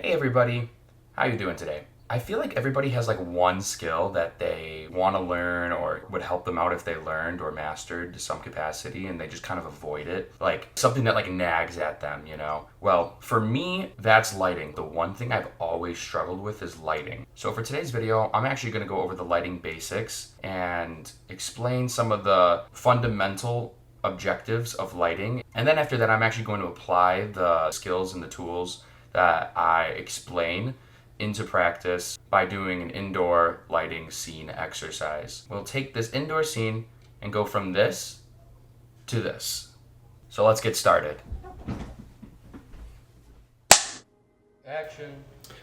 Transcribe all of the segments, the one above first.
Hey everybody, how you doing today? I feel like everybody has like one skill that they want to learn or would help them out if they learned or mastered to some capacity, and they just kind of avoid it. Like something that like nags at them, you know? Well, for me, that's lighting. The one thing I've always struggled with is lighting. So for today's video, I'm actually going to go over the lighting basics and explain some of the fundamental objectives of lighting. And then after that, I'm actually going to apply the skills and the tools that I explain into practice by doing an indoor lighting scene exercise. We'll take this indoor scene and go from this to this. So let's get started. Action.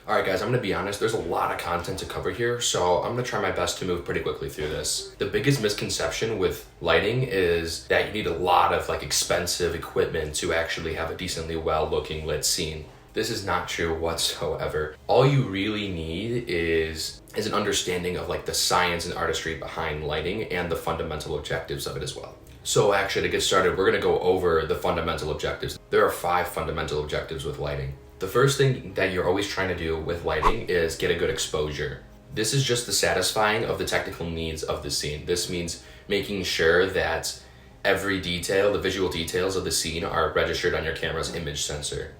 Alright guys, I'm going to be honest, there's a lot of content to cover here, so I'm going to try my best to move pretty quickly through this. The biggest misconception with lighting is that you need a lot of like expensive equipment to actually have a decently well looking lit scene. This is not true whatsoever. All you really need is an understanding of like the science and artistry behind lighting and the fundamental objectives of it as well. So actually, to get started, we're gonna go over the fundamental objectives. There are 5 fundamental objectives with lighting. The first thing that you're always trying to do with lighting is get a good exposure. This is just the satisfying of the technical needs of the scene. This means making sure that every detail, the visual details of the scene, are registered on your camera's image sensor.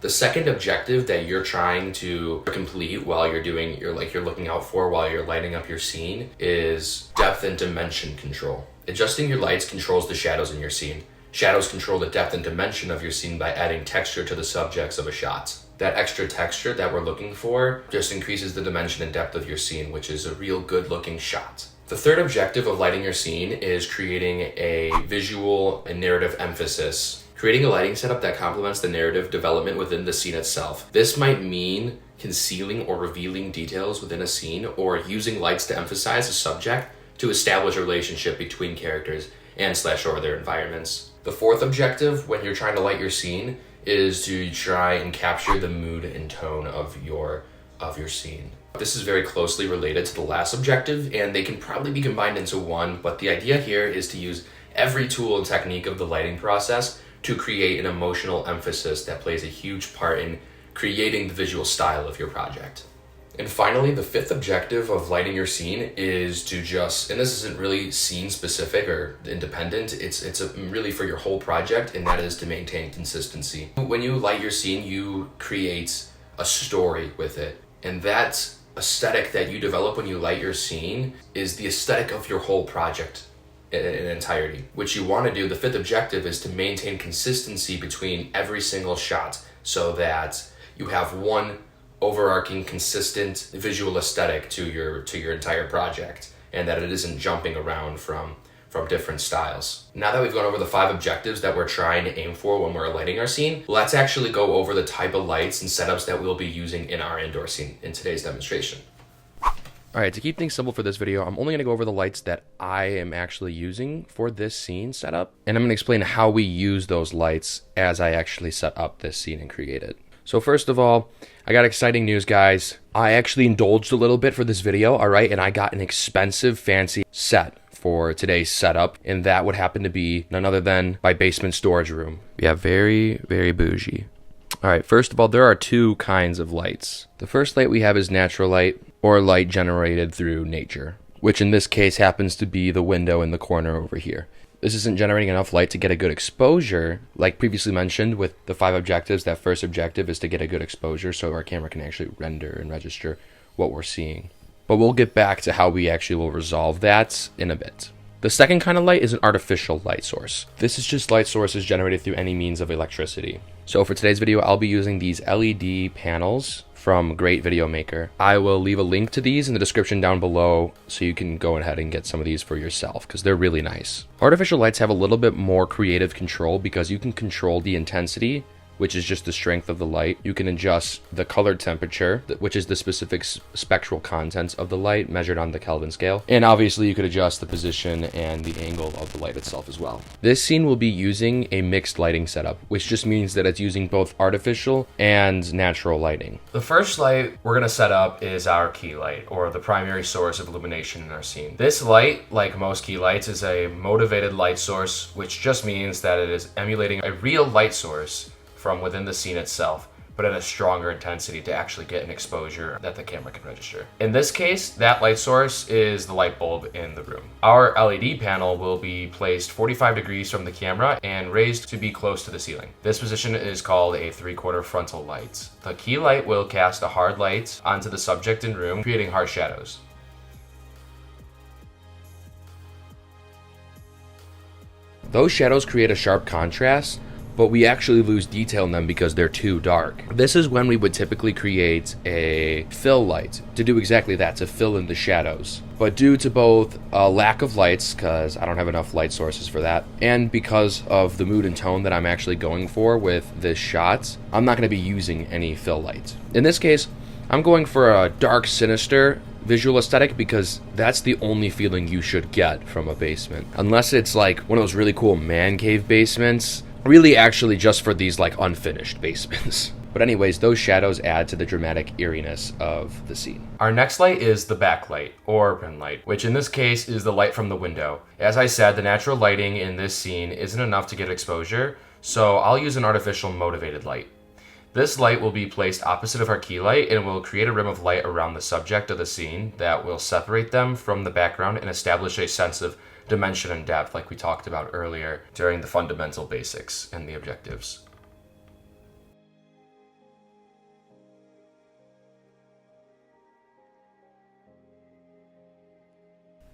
The second objective that you're trying to complete while you're looking out for while you're lighting up your scene is depth and dimension control. Adjusting your lights controls the shadows in your scene. Shadows control the depth and dimension of your scene by adding texture to the subjects of a shot. That extra texture that we're looking for just increases the dimension and depth of your scene, which is a real good looking shot. The third objective of lighting your scene is creating a visual and narrative emphasis. Creating a lighting setup that complements the narrative development within the scene itself. This might mean concealing or revealing details within a scene, or using lights to emphasize a subject to establish a relationship between characters and/or their environments. The fourth objective when you're trying to light your scene is to try and capture the mood and tone of your scene. This is very closely related to the last objective, and they can probably be combined into one, but the idea here is to use every tool and technique of the lighting process to create an emotional emphasis that plays a huge part in creating the visual style of your project. And finally, the fifth objective of lighting your scene is to and this isn't really scene specific or independent, it's really for your whole project, and that is to maintain consistency. When you light your scene, you create a story with it, and that aesthetic that you develop when you light your scene is the aesthetic of your whole project in entirety. What you want to do, the fifth objective, is to maintain consistency between every single shot so that you have one overarching consistent visual aesthetic to your entire project, and that it isn't jumping around from different styles. Now that we've gone over the 5 objectives that we're trying to aim for when we're lighting our scene, let's actually go over the type of lights and setups that we'll be using in our indoor scene in today's demonstration. Alright, to keep things simple for this video, I'm only going to go over the lights that I am actually using for this scene setup, and I'm going to explain how we use those lights as I actually set up this scene and create it. So first of all, I got exciting news, guys. I actually indulged a little bit for this video, alright, and I got an expensive, fancy set for today's setup, and that would happen to be none other than my basement storage room. Yeah, very, very bougie. Alright, first of all, there are 2 kinds of lights. The first light we have is natural light, or light generated through nature, which in this case happens to be the window in the corner over here. This isn't generating enough light to get a good exposure. Like previously mentioned with the 5 objectives, that first objective is to get a good exposure so our camera can actually render and register what we're seeing. But we'll get back to how we actually will resolve that in a bit. The second kind of light is an artificial light source. This is just light sources generated through any means of electricity. So for today's video, I'll be using these LED panels from Great Video Maker. I will leave a link to these in the description down below so you can go ahead and get some of these for yourself because they're really nice. Artificial lights have a little bit more creative control because you can control the intensity, which is just the strength of the light. You can adjust the color temperature, which is the specific spectral content of the light measured on the Kelvin scale. And obviously you could adjust the position and the angle of the light itself as well. This scene will be using a mixed lighting setup, which just means that it's using both artificial and natural lighting. The first light we're gonna set up is our key light, or the primary source of illumination in our scene. This light, like most key lights, is a motivated light source, which just means that it is emulating a real light source from within the scene itself, but at a stronger intensity to actually get an exposure that the camera can register. In this case, that light source is the light bulb in the room. Our LED panel will be placed 45 degrees from the camera and raised to be close to the ceiling. This position is called a 3/4 frontal light. The key light will cast a hard light onto the subject in room, creating harsh shadows. Those shadows create a sharp contrast, but we actually lose detail in them because they're too dark. This is when we would typically create a fill light to do exactly that, to fill in the shadows. But due to both a lack of lights, because I don't have enough light sources for that, and because of the mood and tone that I'm actually going for with this shot, I'm not going to be using any fill light. In this case, I'm going for a dark, sinister visual aesthetic because that's the only feeling you should get from a basement. Unless it's like one of those really cool man cave basements, really actually just for these like unfinished basements. But anyways, those shadows add to the dramatic eeriness of the scene. Our next light is the backlight, or pin light, which in this case is the light from the window. As I said, the natural lighting in this scene isn't enough to get exposure, so I'll use an artificial motivated light. This light will be placed opposite of our key light and will create a rim of light around the subject of the scene that will separate them from the background and establish a sense of dimension and depth like we talked about earlier during the fundamental basics and the objectives.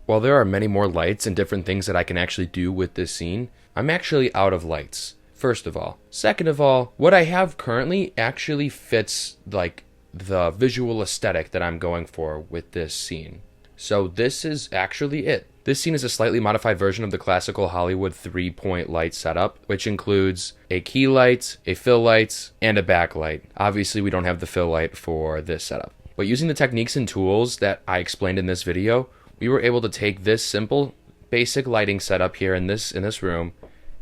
While there are many more lights and different things that I can actually do with this scene, I'm actually out of lights. First of all. Second of all, what I have currently actually fits like the visual aesthetic that I'm going for with this scene. So this is actually it. This scene is a slightly modified version of the classical Hollywood 3-point light setup, which includes a key light, a fill light, and a backlight. Obviously, we don't have the fill light for this setup. But using the techniques and tools that I explained in this video, we were able to take this simple, basic lighting setup here in this room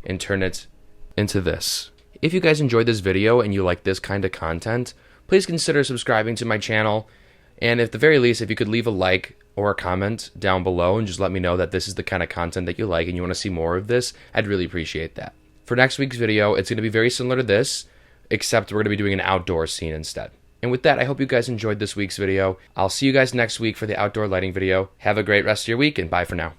and turn it into this. If you guys enjoyed this video and you like this kind of content, please consider subscribing to my channel. And at the very least, if you could leave a like or a comment down below and just let me know that this is the kind of content that you like and you want to see more of this, I'd really appreciate that. For next week's video, it's going to be very similar to this, except we're going to be doing an outdoor scene instead. And with that, I hope you guys enjoyed this week's video. I'll see you guys next week for the outdoor lighting video. Have a great rest of your week, and bye for now.